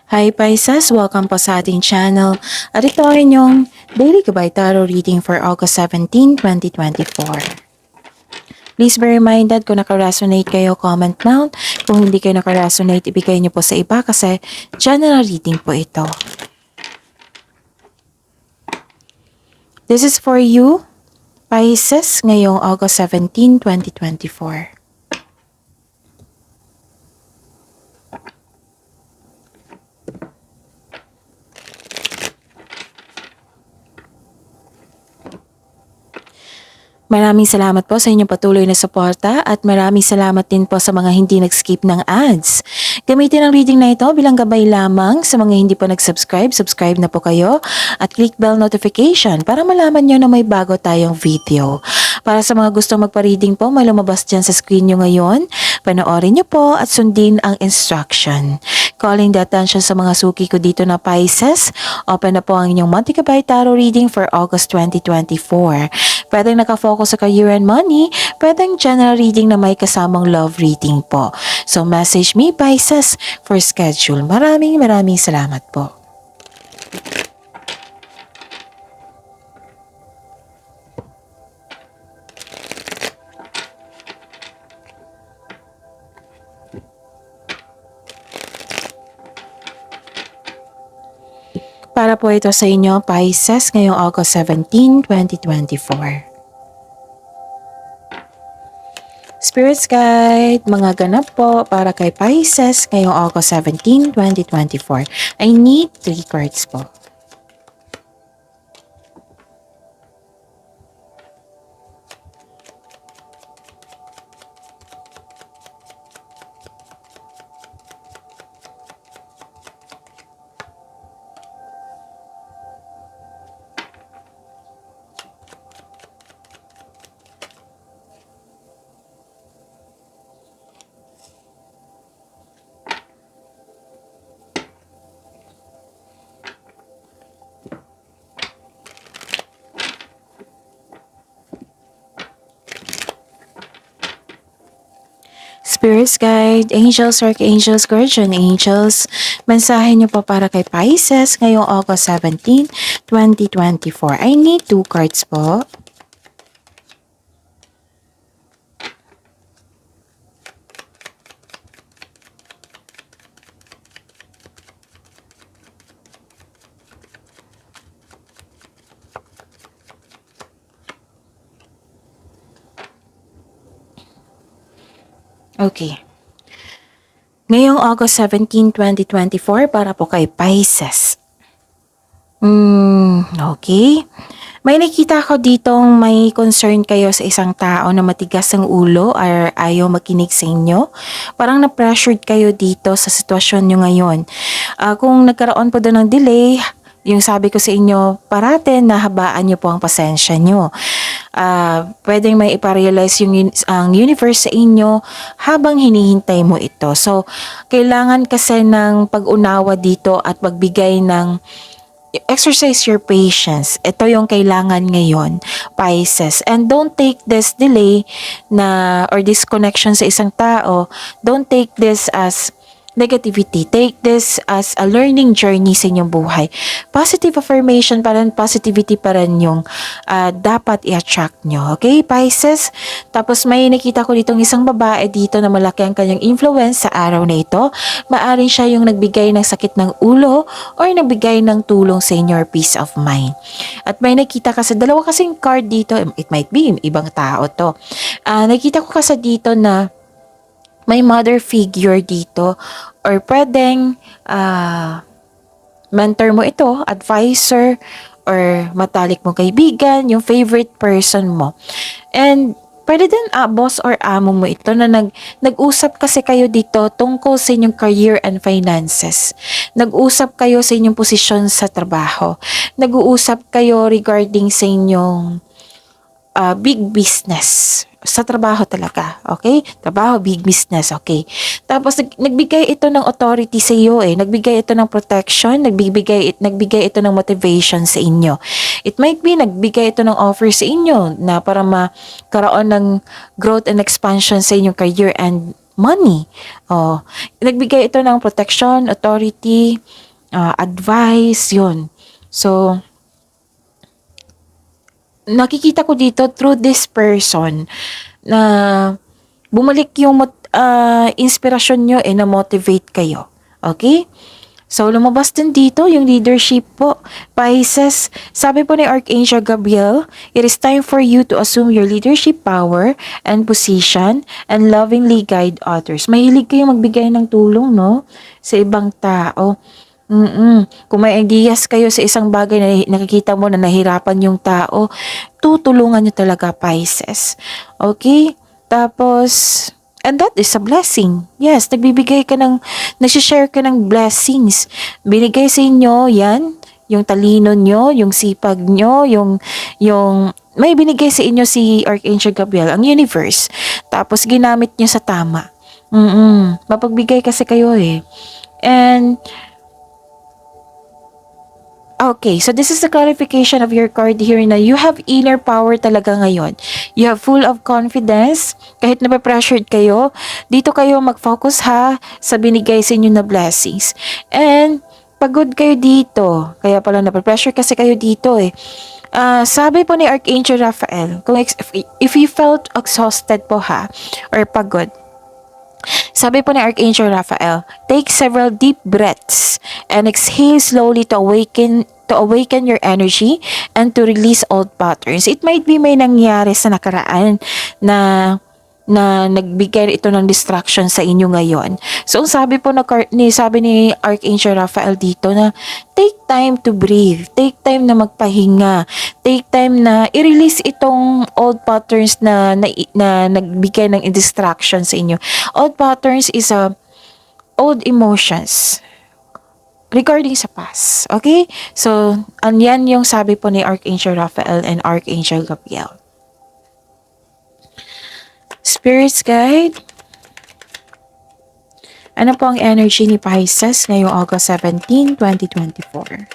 Hi Pisces! Welcome po sa ating channel. At ito ay inyong Daily Gabay Tarot Reading for August 17, 2024. Please be reminded kung naka-resonate kayo, comment down. Kung hindi kayo naka-resonate, ibigay niyo po sa iba kasi general reading po ito. This is for you, Pisces, ngayong August 17, 2024. Maraming salamat po sa inyong patuloy na suporta at maraming salamat din po sa mga hindi nag-skip ng ads. Gamitin ang reading na ito bilang gabay lamang sa mga hindi po nag-subscribe. Subscribe na po kayo at click bell notification para malaman nyo na may bago tayong video. Para sa mga gusto magpa-reading po, may lumabas dyan sa screen nyo ngayon. Panoorin nyo po at sundin ang instruction. Calling the attention sa mga suki ko dito na Pisces. Open na po ang inyong Monthly Gabay Tarot Reading for August 2024. Pwedeng nakafocus sa career and money, pwedeng general reading na may kasamang love reading po. So message me Pisces for schedule. Maraming salamat po. Para po ito sa inyo, Pisces, ngayong August 17, 2024. Spirits Guide, mga ganap po para kay Pisces ngayong August 17, 2024. I need 3 cards po. Spirits Guide, Angels, Archangels, Guardian Angels, mensahe niyo po para kay Pisces ngayong August 17, 2024. I need 2 cards po. Okay. Ngayong August 17, 2024 para po kay Pisces. Okay. May nakita ko ditong may concern kayo sa isang tao na matigas ang ulo or ayaw makinig sa inyo. Parang na-pressured kayo dito sa sitwasyon nyo ngayon. Kung nagkaroon po doon ng delay, yung sabi ko sa inyo, parate nahabaan nyo po ang pasensya nyo. Pwedeng may iparealize ang universe sa inyo habang hinihintay mo ito. So, kailangan kasi ng pag-unawa dito at magbigay ng exercise your patience. Ito yung kailangan ngayon, Pisces. And don't take this delay or disconnection sa isang tao, don't take this as negativity. Take this as a learning journey sa inyong buhay. Positive affirmation pa rin, positivity pa rin yung dapat i-attract nyo. Okay, Pisces? Tapos may nakita ko ditong isang babae dito na malaki ang kanyang influence sa araw na ito. Maaring siya yung nagbigay ng sakit ng ulo or nagbigay ng tulong sa inyo or peace of mind. At may nakita kasi, dalawa kasing card dito, it might be ibang tao to. Nakita ko kasi dito na may mother figure dito or pwedeng mentor mo ito, advisor, or matalik mo kaibigan, yung favorite person mo. And pwede din boss or amo mo ito na nag-usap kasi kayo dito tungkol sa inyong career and finances. Nag-usap kayo sa inyong posisyon sa trabaho. Nag-uusap kayo regarding sa inyong big business. Sa trabaho talaga, okay? Trabaho, big business, okay? Tapos nagbigay ito ng authority sa iyo nagbigay ito ng protection, nagbigay ito ng motivation sa inyo. It might be nagbigay ito ng offer sa inyo na para magkaroon ng growth and expansion sa inyong career and money. Oh, nagbigay ito ng protection, authority, advice, yun. So, nakikita ko dito through this person na bumalik yung inspirasyon nyo na-motivate kayo. Okay? So, lumabas din dito yung leadership po. Pisces, sabi po ni Archangel Gabriel, it is time for you to assume your leadership power and position and lovingly guide others. Mahilig kayo magbigay ng tulong, no? Sa ibang tao. Kung may ideas kayo sa isang bagay na nakikita mo na nahirapan yung tao, tutulungan nyo talaga, Pisces. Okay? Tapos, and that is a blessing. Yes, nagsishare ka ng blessings. Binigay sa inyo, yan, yung talino nyo, yung sipag nyo, may binigay sa inyo si Archangel Gabriel, ang universe. Tapos, ginamit nyo sa tama. Mapagbigay kasi kayo eh. And, okay, so this is the clarification of your card here na you have inner power talaga ngayon. You have full of confidence. Kahit nape-pressured kayo, dito kayo mag-focus ha sa binigay sa inyo na blessings. And pagod kayo dito. Kaya pala nape-pressure kasi kayo dito eh. Sabi po ni Archangel Raphael, if you felt exhausted po ha, or pagod, sabi po ni Archangel Raphael, take several deep breaths and exhale slowly to awaken your energy and to release old patterns. It might be may nangyari sa nakaraan na nagbigay ito ng distraction sa inyo ngayon. So, sabi ni Archangel Raphael dito na take time to breathe, take time na magpahinga, take time na i-release itong old patterns na nagbigay ng distraction sa inyo. Old patterns is old emotions regarding sa past. Okay? So, yan yung sabi po ni Archangel Raphael and Archangel Gabriel. Spirits guide. Ano po ang energy ni Pisces ngayong August 17, 2024?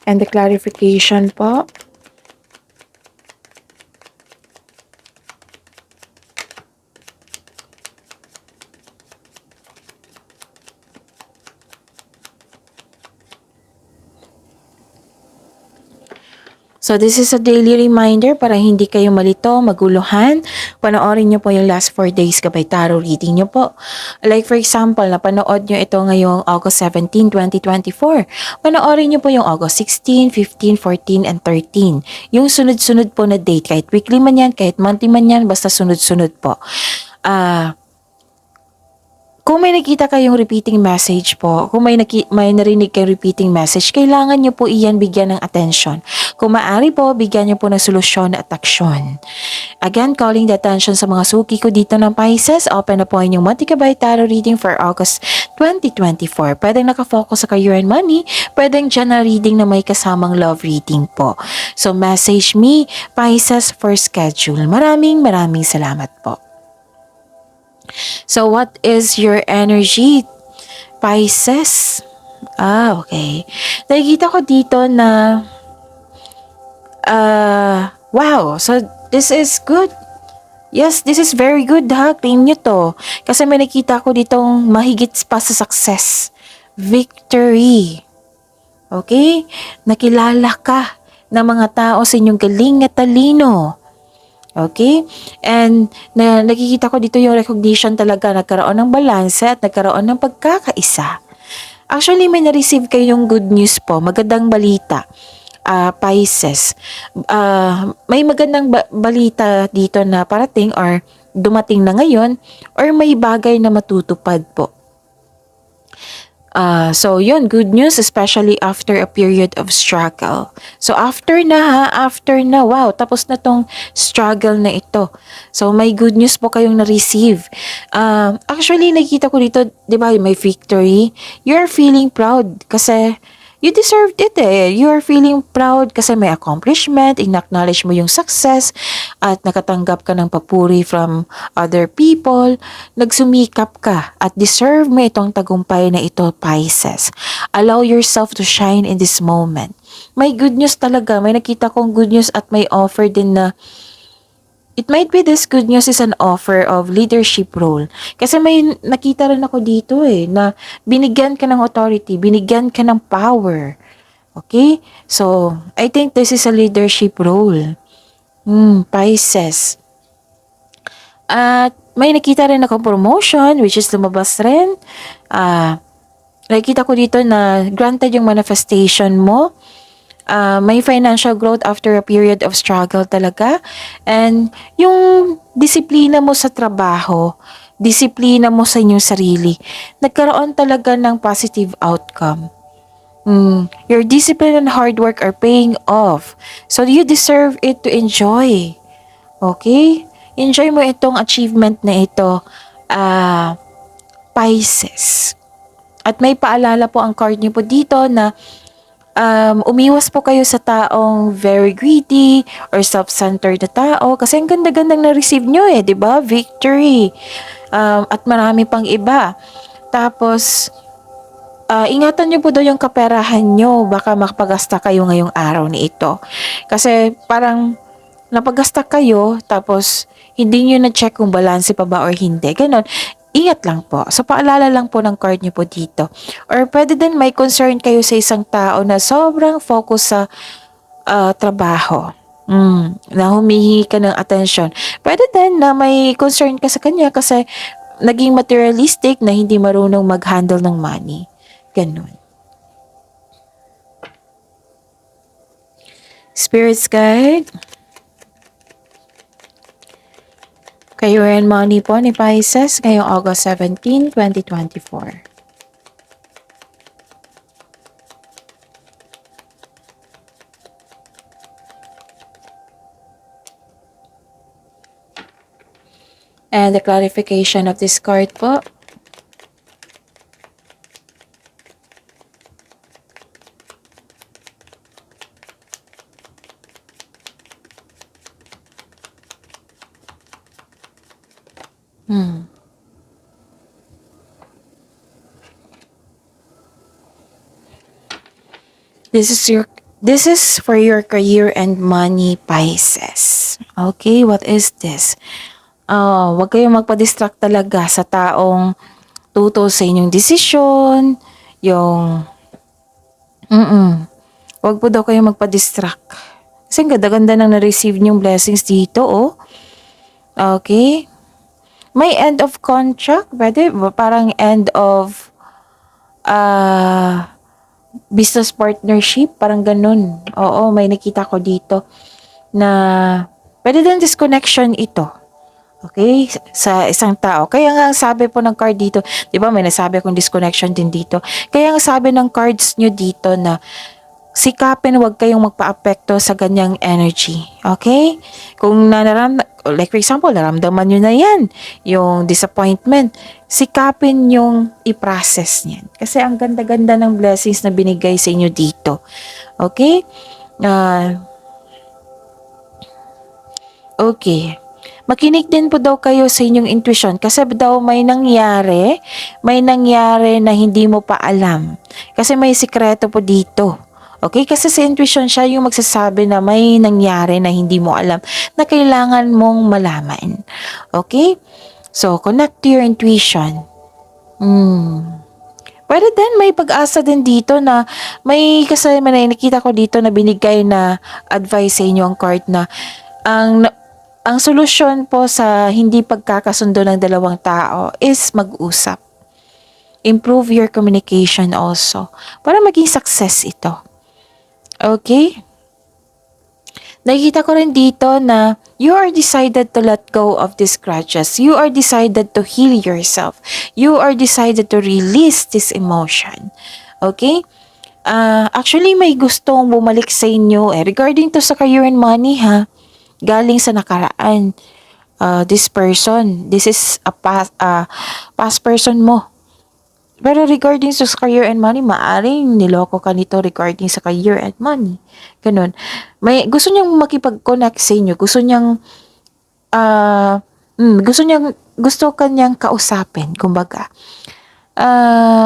And the clarification po. So, this is a daily reminder para hindi kayo malito, maguluhan. Panoorin nyo po yung last 4 days gabay tarot reading nyo po. Like for example, napanood nyo ito ngayong August 17, 2024. Panoorin nyo po yung August 16, 15, 14, and 13. Yung sunod-sunod po na date, kahit weekly man yan, kahit monthly man yan, basta sunod-sunod po. Kung may nakita kayong repeating message po, kung may narinig kayong repeating message, kailangan nyo po iyan bigyan ng attention. Kung maaari po, bigyan nyo po ng solusyon at aksyon. Again, calling the attention sa mga suki ko dito ng Pisces, open na po inyong Monte Cabay Tarot reading for August 2024. Pwedeng nakafocus sa career and money, pwedeng general reading na may kasamang love reading po. So message me, Pisces, for schedule. Maraming salamat po. So, what is your energy, Pisces? Okay. Nakikita ko dito na, wow. So, this is good. Yes, this is very good ha. Claim nyo to. Kasi may nakita ko ditong mahigit pa sa success. Victory. Okay? Nakilala ka ng mga tao sa inyong galing at talino. Okay? And nakikita ko dito yung recognition talaga, nagkaroon ng balanse at nagkaroon ng pagkakaisa. Actually, may na-receive kayong good news po, magandang balita, Pisces. May magandang balita dito na parating or dumating na ngayon or may bagay na matutupad po. So yun, good news, especially after a period of struggle. So after na, wow, tapos na tong struggle na ito. So may good news po kayong na-receive. Actually, nakikita ko dito, di ba, may victory. You're feeling proud kasi you deserved it eh. You are feeling proud kasi may accomplishment, in-acknowledge mo yung success, at nakatanggap ka ng papuri from other people. Nagsumikap ka at deserve mo itong tagumpay na ito, Pisces. Allow yourself to shine in this moment. May good news talaga. May nakita kong good news at may offer din na it might be this good news is an offer of leadership role. Kasi may nakita rin ako dito eh, na binigyan ka ng authority, binigyan ka ng power. Okay? So, I think this is a leadership role. Pisces. At may nakita rin akong promotion, which is lumabas rin. Nakita ko dito na granted yung manifestation mo. May financial growth after a period of struggle talaga. And yung disiplina mo sa trabaho, disiplina mo sa inyong sarili, nagkaroon talaga ng positive outcome. Your discipline and hard work are paying off. So you deserve it to enjoy. Okay? Enjoy mo itong achievement na ito, Pisces. At may paalala po ang card niyo po dito na umiwas po kayo sa taong very greedy or self-centered na tao kasi ang ganda-gandang na-receive nyo eh, di ba? Victory. At marami pang iba. Tapos, ingatan nyo po daw yung kaperahan nyo. Baka makapagasta kayo ngayong araw na ito. Kasi parang napagasta kayo tapos hindi nyo na-check kung balanse pa ba or hindi. Ganon. Ingat lang po. So, paalala lang po ng card niyo po dito. Or pwede din may concern kayo sa isang tao na sobrang focus sa trabaho. Na humihingi ka ng attention. Pwede din na may concern ka sa kanya kasi naging materialistic na hindi marunong mag-handle ng money. Ganun. Spirits guide. Kayo and money po ni Pisces ngayong August 17, 2024. And the clarification of this card po. This is for your career and money, Pisces. Okay, what is this? Huwag kayong magpa-distract talaga sa taong tutol sa inyong desisyon, yung Huwag po daw kayong magpa-distract. Kasi ang ganda-ganda nang na-receive niyong blessings dito, oh. Okay? May end of contract, pwede parang end of business partnership, parang ganun. Oo, may nakita ko dito na pwede din disconnection ito. Okay? Sa isang tao. Kaya nga sabi po ng card dito, di ba may nasabi akong disconnection din dito. Kaya nga sabi ng cards nyo dito na sikapin, huwag kayong magpa-apekto sa ganyang energy. Okay? Kung like for example, naramdaman nyo na yan, yung disappointment, sikapin yung i-process niyan. Kasi ang ganda-ganda ng blessings na binigay sa inyo dito. Okay? Okay. Makinig din po daw kayo sa inyong intuition kasi daw may nangyari na hindi mo pa alam. Kasi may sikreto po dito. Okay? Kasi sa intuition siya yung magsasabi na may nangyari na hindi mo alam na kailangan mong malaman. Okay? So, connect to your intuition. Pwede din may pag-asa din dito na may kasi may nakita ko dito na binigay na advice sa inyo ang card na ang solusyon po sa hindi pagkakasundo ng dalawang tao is mag-usap. Improve your communication also para maging success ito. Okay? Nakikita ko rin dito na you are decided to let go of these grudges. You are decided to heal yourself. You are decided to release this emotion. Okay? Actually, may gustong bumalik sa inyo regarding to sa career and money ha. Galing sa nakaraan. This person, this is a past person mo. Pero regarding sa career and money, maaring niloko ka nito regarding sa career and money. Ganun. Gusto niyang makipag-connect sa inyo. Gusto kanyang kausapin, kumbaga.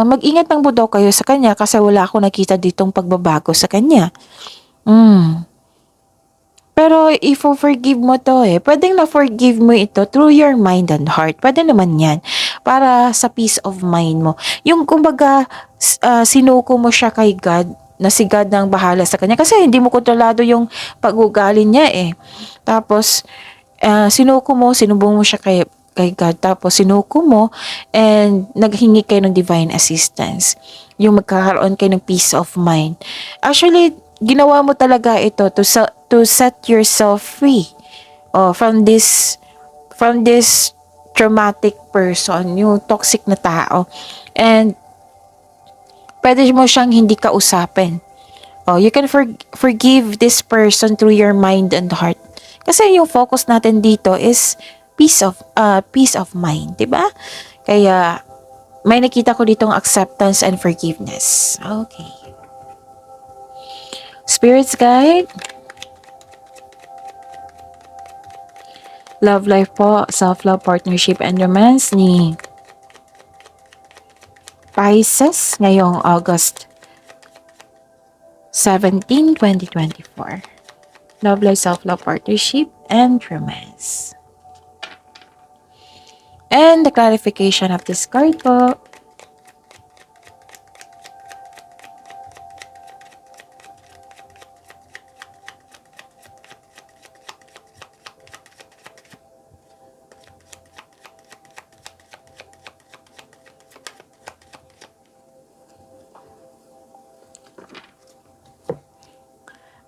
Mag-ingat lang po daw kayo sa kanya kasi wala akong nakita ditong pagbabago sa kanya. Pero i-forgive mo to pwedeng na-forgive mo ito through your mind and heart. Pwede naman yan. Para sa peace of mind mo. Yung kumbaga, sinuko mo siya kay God, na si God nang bahala sa kanya. Kasi hindi mo kontrolado yung pag-ugali niya Tapos, sinumbong mo siya kay God. Tapos, sinuko mo and naghingi kayo ng divine assistance. Yung magkakaroon kayo ng peace of mind. Actually, ginawa mo talaga ito to set yourself free from this traumatic person, yung toxic na tao. And pwede mo siyang hindi kausapin. You can forgive this person through your mind and heart. Kasi yung focus natin dito is peace of mind, 'di ba? Kaya may nakita ko ditong acceptance and forgiveness. Okay. Spirits guide. Love life po, self-love, partnership, and romance ni Pisces ngayong August 17, 2024. Love life, self-love, partnership, and romance. And the clarification of this card po.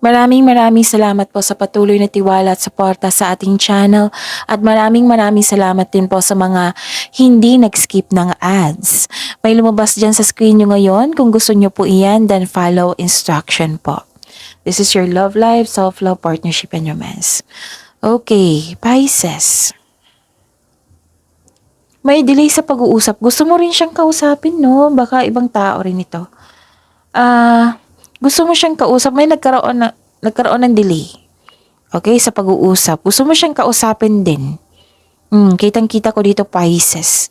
Maraming salamat po sa patuloy na tiwala at suporta sa ating channel at maraming salamat din po sa mga hindi nag-skip ng ads. May lumabas dyan sa screen nyo ngayon. Kung gusto nyo po iyan, then follow instruction po. This is your love life, self-love, partnership, and romance. Okay, Pisces. May delay sa pag-uusap. Gusto mo rin siyang kausapin, no? Baka ibang tao rin ito. Gusto mo siyang kausap, may nagkaroon ng delay. Okay, sa pag-uusap. Gusto mo siyang kausapin din. Kitang-kita ko dito, Pisces.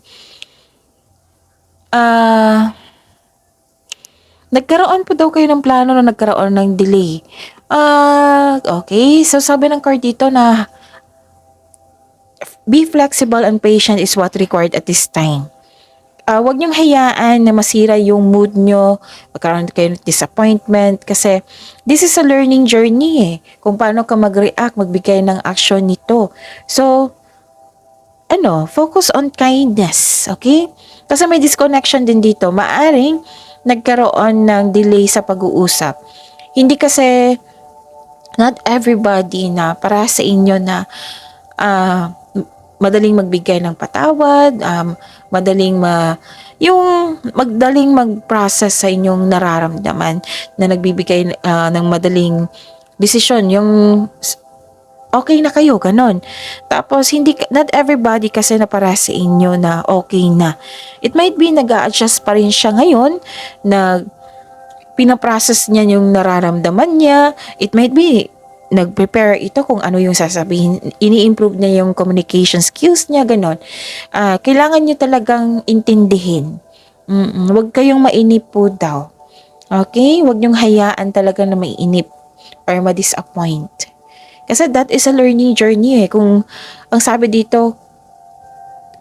Nagkaroon po daw kayo ng plano na nagkaroon ng delay. Okay, so sabi ng card dito na be flexible and patient is what required at this time. Huwag niyong hayaan na masira yung mood nyo, magkaroon kayo ng disappointment kasi this is a learning journey kung paano ka mag-react, magbigay ng action nito. So, focus on kindness, okay? Kasi may disconnection din dito. Maaring nagkaroon ng delay sa pag-uusap. Hindi kasi not everybody na para sa inyo na madaling magbigay ng patawad, madaling mag-process sa inyong nararamdaman na nagbibigay ng madaling desisyon, yung okay na kayo, ganon. Tapos, not everybody kasi na para sa inyo na okay na. It might be nag-a-adjust pa rin siya ngayon, pinaprocess niya yung nararamdaman niya. It might be nag-prepare ito kung ano yung sasabihin, ini-improve niya yung communication skills niya, ganon. Kailangan niyo talagang intindihin. Huwag kayong mainip po daw. Okay? Huwag niyong hayaan talaga na mainip or ma-disappoint. Kasi that is a learning journey Kung, ang sabi dito,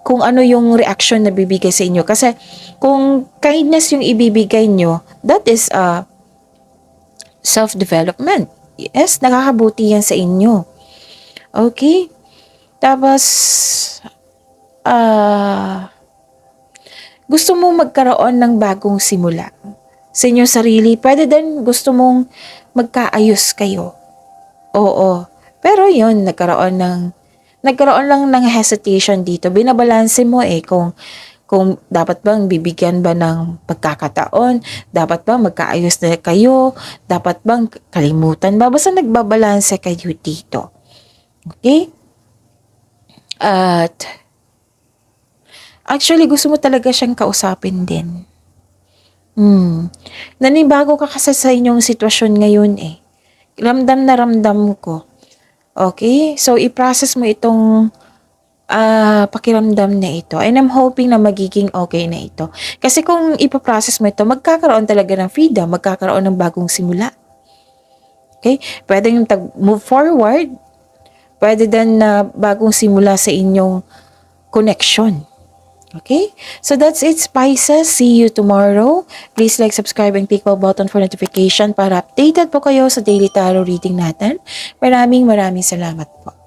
kung ano yung reaction na bibigay sa inyo. Kasi, kung kindness yung ibibigay nyo, that is self-development. Yes, nakakabuti yan sa inyo. Okay? Tapos, gusto mo magkaroon ng bagong simula sa inyong sarili. Pwede din gusto mong magkaayos kayo. Oo. Pero yun, nagkaroon lang ng hesitation dito. Binabalanse mo kung dapat bang bibigyan ba ng pagkakataon, dapat bang magkaayos na kayo, dapat bang kalimutan ba, basta nagbabalanse kayo dito. Okay? At actually gusto mo talaga siyang kausapin din. Nanibago ka kasi sa inyong sitwasyon ngayon eh. Ramdam na ramdam ko. Okay? So, i-process mo itong pakiramdam na ito. And I'm hoping na magiging okay na ito. Kasi kung ipaprocess mo ito, magkakaroon talaga ng freedom, magkakaroon ng bagong simula. Okay? Pwede yung move forward, pwede din na bagong simula sa inyong connection. Okay? So that's it, Spices. See you tomorrow. Please like, subscribe, and click bell button for notification para updated po kayo sa daily tarot reading natin. Maraming salamat po.